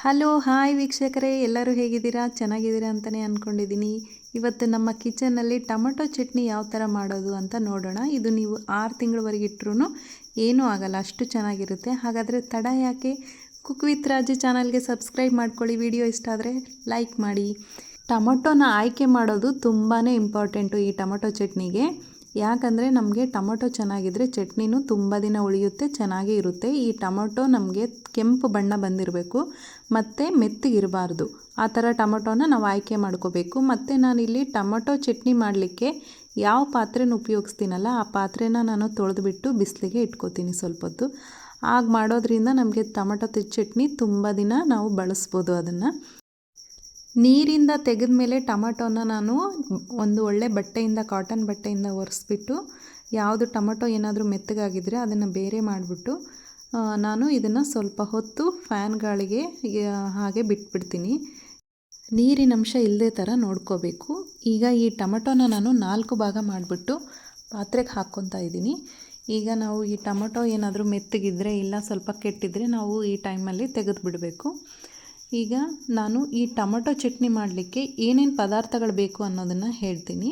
Hello hi ವೀಕ್ಷಕರೇ, ಎಲ್ಲರೂ ಹೇಗಿದ್ದೀರಾ? ಚೆನ್ನಾಗಿದ್ದೀರಾ ಅಂತಲೇ ಅಂದ್ಕೊಂಡಿದ್ದೀನಿ. ಇವತ್ತು ನಮ್ಮ ಕಿಚನ್ನಲ್ಲಿ ಟೊಮಟೊ ಚಟ್ನಿ ಯಾವ ಥರ ಮಾಡೋದು ಅಂತ ನೋಡೋಣ. ಇದು ನೀವು 6 ತಿಂಗಳವರೆಗೆ ಇಟ್ಟರೂ ಏನೂ ಆಗಲ್ಲ, ಅಷ್ಟು ಚೆನ್ನಾಗಿರುತ್ತೆ. ಹಾಗಾದರೆ ತಡ ಯಾಕೆ? ಕುಕ್ ವಿತ್ ರಾಜು ಚಾನಲ್ಗೆ ಸಬ್ಸ್ಕ್ರೈಬ್ ಮಾಡ್ಕೊಳ್ಳಿ. ವಿಡಿಯೋ ಇಷ್ಟ ಆದರೆ ಲೈಕ್ ಮಾಡಿ. ಟೊಮಟೊನ ಆಯ್ಕೆ ಮಾಡೋದು ತುಂಬಾ ಇಂಪಾರ್ಟೆಂಟು ಈ ಟೊಮಟೊ ಚಟ್ನಿಗೆ. ಯಾಕಂದರೆ ನಮಗೆ ಟೊಮಟೊ ಚೆನ್ನಾಗಿದ್ದರೆ ಚಟ್ನಿನೂ ತುಂಬ ದಿನ ಉಳಿಯುತ್ತೆ, ಚೆನ್ನಾಗೇ ಇರುತ್ತೆ. ಈ ಟೊಮಟೊ ನಮಗೆ ಕೆಂಪು ಬಣ್ಣ ಬಂದಿರಬೇಕು ಮತ್ತು ಮೆತ್ತಗಿರಬಾರ್ದು. ಆ ಥರ ಟೊಮಟೊನ ನಾವು ಆಯ್ಕೆ ಮಾಡ್ಕೋಬೇಕು. ಮತ್ತು ನಾನಿಲ್ಲಿ ಟೊಮಟೊ ಚಟ್ನಿ ಮಾಡಲಿಕ್ಕೆ ಯಾವ ಪಾತ್ರೆನ ಉಪಯೋಗಿಸ್ತೀನಲ್ಲ ಆ ಪಾತ್ರೆನ ನಾನು ತೊಳೆದುಬಿಟ್ಟು ಬಿಸಿಲಿಗೆ ಇಟ್ಕೋತೀನಿ ಸ್ವಲ್ಪ ಹೊತ್ತು. ಆಗ ಮಾಡೋದ್ರಿಂದ ನಮಗೆ ಟೊಮಟೊ ಚಟ್ನಿ ತುಂಬ ದಿನ ನಾವು ಬಳಸ್ಬೋದು. ಅದನ್ನು ನೀರಿಂದ ತೆಗೆದ ಮೇಲೆ ಟೊಮಟೊನ ನಾನು ಒಂದು ಒಳ್ಳೆ ಬಟ್ಟೆಯಿಂದ, ಕಾಟನ್ ಬಟ್ಟೆಯಿಂದ ಒರೆಸ್ಬಿಟ್ಟು, ಯಾವುದು ಟೊಮಟೊ ಏನಾದರೂ ಮೆತ್ತಗಾಗಿದ್ದರೆ ಅದನ್ನು ಬೇರೆ ಮಾಡಿಬಿಟ್ಟು ನಾನು ಇದನ್ನು ಸ್ವಲ್ಪ ಹೊತ್ತು ಫ್ಯಾನ್ ಗಾಳಿಗೆ ಹಾಗೆ ಬಿಟ್ಬಿಡ್ತೀನಿ. ನೀರಿನ ಅಂಶ ಇಲ್ಲದೆ ಥರ ನೋಡ್ಕೋಬೇಕು. ಈಗ ಈ ಟೊಮಟೊನ ನಾನು 4 ಭಾಗ ಮಾಡಿಬಿಟ್ಟು ಪಾತ್ರೆಗೆ ಹಾಕ್ಕೊತಾ ಇದ್ದೀನಿ. ಈಗ ನಾವು ಈ ಟೊಮಟೊ ಏನಾದರೂ ಮೆತ್ತಗಿದ್ದರೆ ಇಲ್ಲ ಸ್ವಲ್ಪ ಕೆಟ್ಟಿದ್ದರೆ ನಾವು ಈ ಟೈಮಲ್ಲಿ ತೆಗೆದು ಬಿಡಬೇಕು. ಈಗ ನಾನು ಈ ಟೊಮಟೊ ಚಟ್ನಿ ಮಾಡಲಿಕ್ಕೆ ಏನೇನು ಪದಾರ್ಥಗಳು ಬೇಕು ಅನ್ನೋದನ್ನು ಹೇಳ್ತೀನಿ.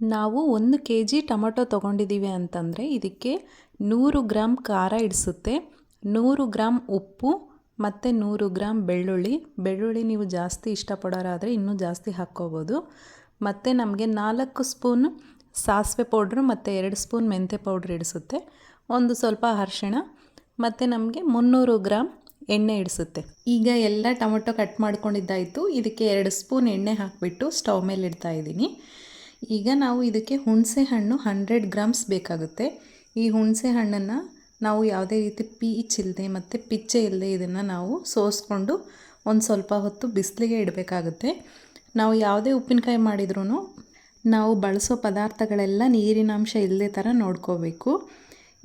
ನಾವು 1 kg ಟೊಮಟೊ ತೊಗೊಂಡಿದ್ದೀವಿ ಅಂತಂದರೆ ಇದಕ್ಕೆ 100 ಗ್ರಾಮ್ ಖಾರ ಇಡಿಸುತ್ತೆ, 100 ಗ್ರಾಮ್ ಉಪ್ಪು ಮತ್ತು 100 ಗ್ರಾಮ್ ಬೆಳ್ಳುಳ್ಳಿ ನೀವು ಜಾಸ್ತಿ ಇಷ್ಟಪಡೋರಾದರೆ ಇನ್ನೂ ಜಾಸ್ತಿ ಹಾಕ್ಕೋಬೋದು. ಮತ್ತು ನಮಗೆ 4 ಸ್ಪೂನ್ ಸಾಸಿವೆ ಪೌಡ್ರು ಮತ್ತು 2 ಸ್ಪೂನ್ ಮೆಂತ್ಯ ಪೌಡ್ರ್ ಇಡಿಸುತ್ತೆ, ಒಂದು ಸ್ವಲ್ಪ ಅರಿಶಿಣ ಮತ್ತು ನಮಗೆ 300 ಗ್ರಾಮ್ ಎಣ್ಣೆ ಇಡಿಸುತ್ತೆ. ಈಗ ಎಲ್ಲ ಟೊಮಟೊ ಕಟ್ ಮಾಡ್ಕೊಂಡಿದ್ದಾಯಿತು. ಇದಕ್ಕೆ 2 ಸ್ಪೂನ್ ಎಣ್ಣೆ ಹಾಕಿಬಿಟ್ಟು ಸ್ಟವ್ ಮೇಲೆ ಇಡ್ತಾ ಇದ್ದೀನಿ. ಈಗ ನಾವು ಇದಕ್ಕೆ ಹುಣಸೆ ಹಣ್ಣು 100 ಗ್ರಾಮ್ಸ್ ಬೇಕಾಗುತ್ತೆ. ಈ ಹುಣಸೆ ಹಣ್ಣನ್ನು ನಾವು ಯಾವುದೇ ರೀತಿ ಪೀಚ್ ಇಲ್ಲದೆ ಮತ್ತು ಪಿಚ್ಚೆ ಇಲ್ಲದೆ ಇದನ್ನು ನಾವು ಸೋಸ್ಕೊಂಡು ಒಂದು ಸ್ವಲ್ಪ ಹೊತ್ತು ಬಿಸಿಲಿಗೆ ಇಡಬೇಕಾಗುತ್ತೆ. ನಾವು ಯಾವುದೇ ಉಪ್ಪಿನಕಾಯಿ ಮಾಡಿದ್ರೂ ನಾವು ಬಳಸೋ ಪದಾರ್ಥಗಳೆಲ್ಲ ನೀರಿನಾಂಶ ಇಲ್ಲದೆ ಥರ ನೋಡ್ಕೋಬೇಕು.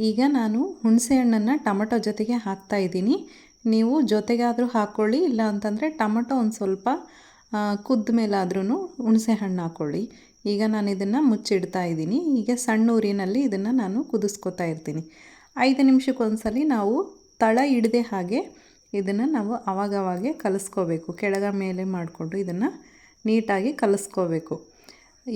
ಈಗ ನಾನು ಹುಣಸೆ ಹಣ್ಣನ್ನು ಟೊಮಟೊ ಜೊತೆಗೆ ಹಾಕ್ತಾಯಿದ್ದೀನಿ. ನೀವು ಜೊತೆಗಾದರೂ ಹಾಕ್ಕೊಳ್ಳಿ, ಇಲ್ಲ ಅಂತಂದರೆ ಟೊಮಟೊ ಒಂದು ಸ್ವಲ್ಪ ಕುದ್ದ ಮೇಲಾದ್ರೂ ಹುಣಸೆ ಹಣ್ಣು ಹಾಕ್ಕೊಳ್ಳಿ. ಈಗ ನಾನು ಇದನ್ನು ಮುಚ್ಚಿಡ್ತಾ ಇದ್ದೀನಿ. ಈಗ ಸಣ್ಣ ಊರಿನಲ್ಲಿ ಇದನ್ನು ನಾನು ಕುದಿಸ್ಕೊತಾ ಇರ್ತೀನಿ. 5 ನಿಮಿಷಕ್ಕೊಂದ್ಸಲಿ ನಾವು ತಳ ಹಿಡದೆ ಹಾಗೆ ಇದನ್ನು ನಾವು ಆವಾಗವಾಗೆ ಕಲಿಸ್ಕೋಬೇಕು. ಕೆಳಗ ಮೇಲೆ ಮಾಡಿಕೊಂಡು ಇದನ್ನು ನೀಟಾಗಿ ಕಲಿಸ್ಕೋಬೇಕು.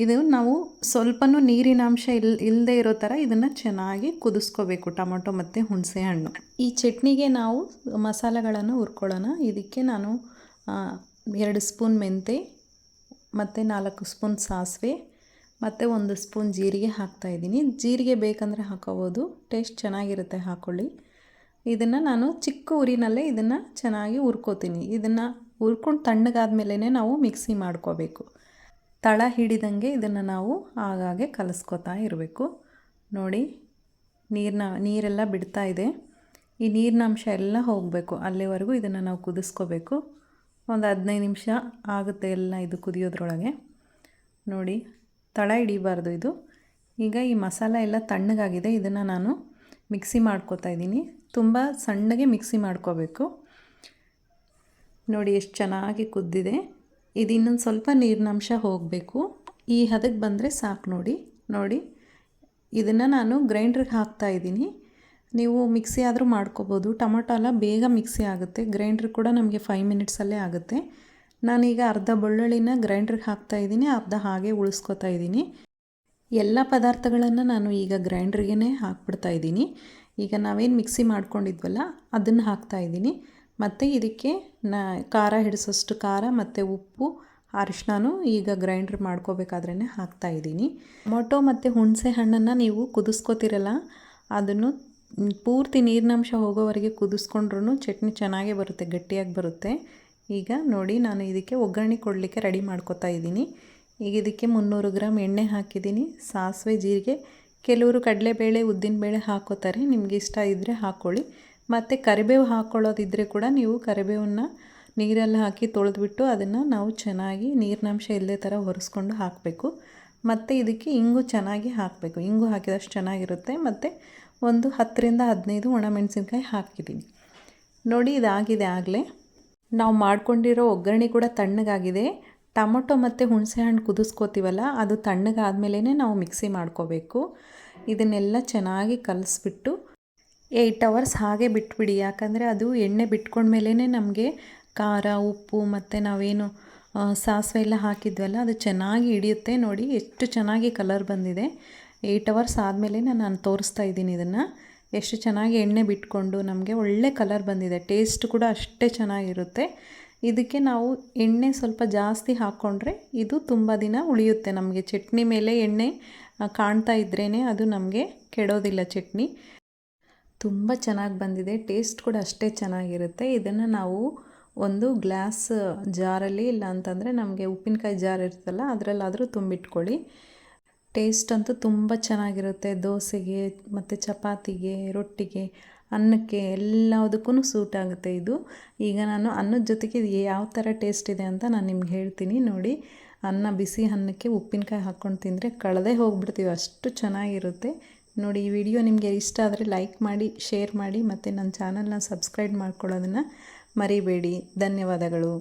ಇದು ನಾವು ಸ್ವಲ್ಪನೂ ನೀರಿನಾಂಶ ಇಲ್ಲದೆ ಇರೋ ಥರ ಇದನ್ನು ಚೆನ್ನಾಗಿ ಕುದಿಸ್ಕೋಬೇಕು, ಟೊಮಟೊ ಮತ್ತು ಹುಣಸೆ ಹಣ್ಣು. ಈ ಚಟ್ನಿಗೆ ನಾವು ಮಸಾಲೆಗಳನ್ನು ಹುರ್ಕೊಳ್ಳೋಣ. ಇದಕ್ಕೆ ನಾನು 2 ಸ್ಪೂನ್ ಮೆಂತೆ ಮತ್ತು 4 ಸ್ಪೂನ್ ಸಾಸಿವೆ ಮತ್ತು 1 ಸ್ಪೂನ್ ಜೀರಿಗೆ ಹಾಕ್ತಾಯಿದ್ದೀನಿ. ಜೀರಿಗೆ ಬೇಕಂದರೆ ಹಾಕೋಬೋದು, ಟೇಸ್ಟ್ ಚೆನ್ನಾಗಿರುತ್ತೆ, ಹಾಕ್ಕೊಳ್ಳಿ. ಇದನ್ನು ನಾನು ಚಿಕ್ಕ ಉರಿನಲ್ಲೇ ಇದನ್ನು ಚೆನ್ನಾಗಿ ಹುರ್ಕೋತೀನಿ. ಇದನ್ನು ಹುರ್ಕೊಂಡು ತಣ್ಣಗಾದ್ಮೇಲೆ ನಾವು ಮಿಕ್ಸಿ ಮಾಡ್ಕೋಬೇಕು. ತಳ ಹಿಡಿದಂಗೆ ಇದನ್ನು ನಾವು ಆಗಾಗೆ ಕಲಿಸ್ಕೊತಾ ಇರಬೇಕು. ನೋಡಿ, ನೀರೆಲ್ಲ ಬಿಡ್ತಾ ಇದೆ. ಈ ನೀರಿನಾಂಶ ಎಲ್ಲ ಹೋಗಬೇಕು, ಅಲ್ಲಿವರೆಗೂ ಇದನ್ನು ನಾವು ಕುದಿಸ್ಕೋಬೇಕು. ಒಂದು 15 ನಿಮಿಷ ಆಗುತ್ತೆ ಎಲ್ಲ ಇದು ಕುದಿಯೋದ್ರೊಳಗೆ. ನೋಡಿ, ತಳ ಹಿಡಿಬಾರ್ದು ಇದು. ಈಗ ಈ ಮಸಾಲೆ ಎಲ್ಲ ತಣ್ಣಗಾಗಿದೆ. ಇದನ್ನು ನಾನು ಮಿಕ್ಸಿ ಮಾಡ್ಕೋತಾ ಇದ್ದೀನಿ. ತುಂಬ ಸಣ್ಣಗೆ ಮಿಕ್ಸಿ ಮಾಡ್ಕೋಬೇಕು. ನೋಡಿ ಎಷ್ಟು ಚೆನ್ನಾಗಿ ಕುದ್ದಿದೆ. ಇದು ಇನ್ನೊಂದು ಸ್ವಲ್ಪ ನೀರಿನಾಂಶ ಹೋಗಬೇಕು. ಈ ಹದಕ್ಕೆ ಬಂದರೆ ಸಾಕು. ನೋಡಿ ಇದನ್ನು ನಾನು ಗ್ರೈಂಡ್ರಿಗೆ ಹಾಕ್ತಾಯಿದ್ದೀನಿ. ನೀವು ಮಿಕ್ಸಿ ಆದರೂ ಮಾಡ್ಕೋಬೋದು. ಟೊಮಟೊ ಎಲ್ಲ ಬೇಗ ಮಿಕ್ಸಿ ಆಗುತ್ತೆ, ಗ್ರೈಂಡ್ರ್ ಕೂಡ ನಮಗೆ 5 ಮಿನಿಟ್ಸಲ್ಲೇ ಆಗುತ್ತೆ. ನಾನೀಗ ಅರ್ಧ ಬೆಳ್ಳುಳ್ಳಿನ ಗ್ರೈಂಡ್ರಿಗೆ ಹಾಕ್ತಾಯಿದ್ದೀನಿ, ಅರ್ಧ ಹಾಗೆ ಉಳಿಸ್ಕೊತಾ ಇದ್ದೀನಿ. ಎಲ್ಲ ಪದಾರ್ಥಗಳನ್ನು ನಾನು ಈಗ ಗ್ರೈಂಡ್ರಿಗೇ ಹಾಕ್ಬಿಡ್ತಾಯಿದ್ದೀನಿ. ಈಗ ನಾವೇನು ಮಿಕ್ಸಿ ಮಾಡ್ಕೊಂಡಿದ್ವಲ್ಲ ಅದನ್ನು ಹಾಕ್ತಾಯಿದ್ದೀನಿ. ಮತ್ತು ಇದಕ್ಕೆ ಖಾರ ಹಿಡಿಸೋಷ್ಟು ಖಾರ ಮತ್ತು ಉಪ್ಪು, ಅರಿಶಿಣನೂ ಈಗ ಗ್ರೈಂಡ್ರ್ ಮಾಡ್ಕೋಬೇಕಾದ್ರೇ ಹಾಕ್ತಾಯಿದ್ದೀನಿ. ಟೊಮೊಟೊ ಮತ್ತು ಹುಣಸೆ ಹಣ್ಣನ್ನು ನೀವು ಕುದಿಸ್ಕೋತಿರಲ್ಲ, ಅದನ್ನು ಪೂರ್ತಿ ನೀರಿನಾಂಶ ಹೋಗೋವರೆಗೆ ಕುದಿಸ್ಕೊಂಡ್ರೂ ಚಟ್ನಿ ಚೆನ್ನಾಗೇ ಬರುತ್ತೆ, ಗಟ್ಟಿಯಾಗಿ ಬರುತ್ತೆ. ಈಗ ನೋಡಿ, ನಾನು ಇದಕ್ಕೆ ಒಗ್ಗರಣೆ ಕೊಡಲಿಕ್ಕೆ ರೆಡಿ ಮಾಡ್ಕೋತಾ ಇದ್ದೀನಿ. ಈಗ ಇದಕ್ಕೆ 300 ಗ್ರಾಮ್ ಎಣ್ಣೆ ಹಾಕಿದ್ದೀನಿ, ಸಾಸಿವೆ, ಜೀರಿಗೆ. ಕೆಲವರು ಕಡಲೆಬೇಳೆ, ಉದ್ದಿನಬೇಳೆ ಹಾಕ್ಕೋತಾರೆ, ನಿಮಗೆ ಇಷ್ಟ ಇದ್ದರೆ ಹಾಕ್ಕೊಳ್ಳಿ. ಮತ್ತು ಕರಿಬೇವು ಹಾಕ್ಕೊಳ್ಳೋದಿದ್ದರೆ ಕೂಡ ನೀವು ಕರಿಬೇವನ್ನು ನೀರಲ್ಲಿ ಹಾಕಿ ತೊಳೆದ್ಬಿಟ್ಟು ಅದನ್ನು ನಾವು ಚೆನ್ನಾಗಿ ನೀರಿನಾಂಶ ಇಲ್ಲದೆ ಥರ ಒರೆಸ್ಕೊಂಡು ಹಾಕಬೇಕು. ಮತ್ತು ಇದಕ್ಕೆ ಇಂಗು ಚೆನ್ನಾಗಿ ಹಾಕಬೇಕು. ಇಂಗು ಹಾಕಿದಷ್ಟು ಚೆನ್ನಾಗಿರುತ್ತೆ. ಮತ್ತು ಒಂದು 10ರಿಂದ 15 ಒಣಮೆಣಸಿನ್ಕಾಯಿ ಹಾಕಿದ್ದೀನಿ. ನೋಡಿ, ಇದಾಗಿದೆ ಆಗಲೇ. ನಾವು ಮಾಡ್ಕೊಂಡಿರೋ ಒಗ್ಗರಣೆ ಕೂಡ ತಣ್ಣಗಾಗಿದೆ. ಟೊಮಟೊ ಮತ್ತು ಹುಣಸೆ ಹಣ್ಣು ಕುದಿಸ್ಕೋತೀವಲ್ಲ, ಅದು ತಣ್ಣಗಾದ್ಮೇಲೆ ನಾವು ಮಿಕ್ಸಿ ಮಾಡ್ಕೋಬೇಕು. ಇದನ್ನೆಲ್ಲ ಚೆನ್ನಾಗಿ ಕಲಿಸ್ಬಿಟ್ಟು 8 ಅವರ್ಸ್ ಹಾಗೆ ಬಿಟ್ಬಿಡಿ. ಯಾಕಂದರೆ ಅದು ಎಣ್ಣೆ ಬಿಟ್ಕೊಂಡ್ಮೇಲೇ ನಮಗೆ ಖಾರ ಉಪ್ಪು ಮತ್ತು ನಾವೇನು ಸಾಸಿವೆ ಎಲ್ಲ ಹಾಕಿದ್ವಲ್ಲ ಅದು ಚೆನ್ನಾಗಿ ಹಿಡಿಯುತ್ತೆ. ನೋಡಿ ಎಷ್ಟು ಚೆನ್ನಾಗಿ ಕಲರ್ ಬಂದಿದೆ. 8 ಅವರ್ಸ್ ಆದಮೇಲೆ ನಾನು ತೋರಿಸ್ತಾ ಇದ್ದೀನಿ ಇದನ್ನು. ಎಷ್ಟು ಚೆನ್ನಾಗಿ ಎಣ್ಣೆ ಬಿಟ್ಕೊಂಡು ನಮಗೆ ಒಳ್ಳೆ ಕಲರ್ ಬಂದಿದೆ. ಟೇಸ್ಟ್ ಕೂಡ ಅಷ್ಟೇ ಚೆನ್ನಾಗಿರುತ್ತೆ. ಇದಕ್ಕೆ ನಾವು ಎಣ್ಣೆ ಸ್ವಲ್ಪ ಜಾಸ್ತಿ ಹಾಕ್ಕೊಂಡ್ರೆ ಇದು ತುಂಬ ದಿನ ಉಳಿಯುತ್ತೆ. ನಮಗೆ ಚಟ್ನಿ ಮೇಲೆ ಎಣ್ಣೆ ಕಾಣ್ತಾ ಇದ್ರೇ ಅದು ನಮಗೆ ಕೆಡೋದಿಲ್ಲ ಚಟ್ನಿ. ತುಂಬ ಚೆನ್ನಾಗಿ ಬಂದಿದೆ. ಟೇಸ್ಟ್ ಕೂಡ ಅಷ್ಟೇ ಚೆನ್ನಾಗಿರುತ್ತೆ. ಇದನ್ನು ನಾವು ಒಂದು ಗ್ಲಾಸ್ ಜಾರಲ್ಲಿ, ಇಲ್ಲ ಅಂತಂದರೆ ನಮಗೆ ಉಪ್ಪಿನಕಾಯಿ ಜಾರ್ ಇರ್ತಲ್ಲ ಅದರಲ್ಲಾದರೂ ತುಂಬಿಟ್ಕೊಳ್ಳಿ. ಟೇಸ್ಟ್ ಅಂತೂ ತುಂಬ ಚೆನ್ನಾಗಿರುತ್ತೆ. ದೋಸೆಗೆ ಮತ್ತು ಚಪಾತಿಗೆ, ರೊಟ್ಟಿಗೆ, ಅನ್ನಕ್ಕೆ ಎಲ್ಲದಕ್ಕೂ ಸೂಟ್ ಆಗುತ್ತೆ ಇದು. ಈಗ ನಾನು ಅನ್ನದ ಜೊತೆಗೆ ಯಾವ ಥರ ಟೇಸ್ಟ್ ಇದೆ ಅಂತ ನಾನು ನಿಮ್ಗೆ ಹೇಳ್ತೀನಿ ನೋಡಿ. ಬಿಸಿ ಅನ್ನಕ್ಕೆ ಉಪ್ಪಿನಕಾಯಿ ಹಾಕ್ಕೊಂಡು ತಿಂದರೆ ಕಳೆದೇ ಹೋಗ್ಬಿಡ್ತೀವಿ, ಅಷ್ಟು ಚೆನ್ನಾಗಿರುತ್ತೆ. ನೋಡಿ, ಈ ವಿಡಿಯೋ ನಿಮಗೆ ಇಷ್ಟ ಆದರೆ ಲೈಕ್ ಮಾಡಿ, ಶೇರ್ ಮಾಡಿ ಮತ್ತು ನನ್ನ ಚಾನಲ್ನ ಸಬ್ಸ್ಕ್ರೈಬ್ ಮಾಡ್ಕೊಳ್ಳೋದನ್ನು ಮರಿಬೇಡಿ. ಧನ್ಯವಾದಗಳು.